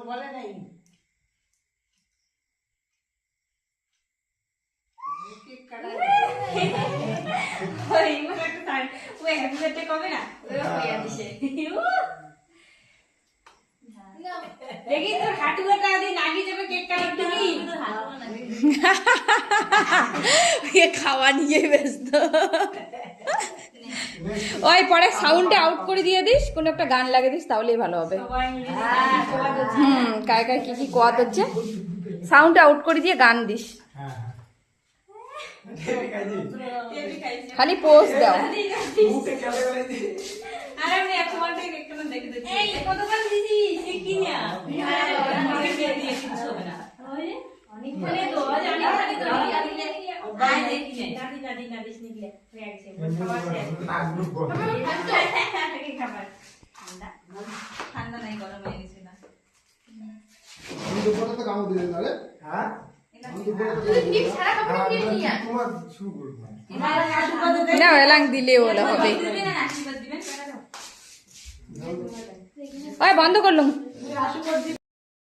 বলে নাই দেখি তোর হাঁটুটা দিয়ে নাগি যাবে কেক কাটতে কি খাওয়া নিয়ে ব্যস্ত। ওই পরে সাউন্ডটা আউট করে দিয়ে দিস, কোন একটা গান লাগিয়ে দিস, তাহলেই ভালো হবে। কার কার কি কি কোয়াত হচ্ছে সাউন্ডটা আউট করে দিয়ে গান দিস, খালি পোজ দাও। ঠান্ডা নাই, গরম হয়ে গেছে না। না এলাং দিলে ওলা হবে। ওই বন্ধ করলুম।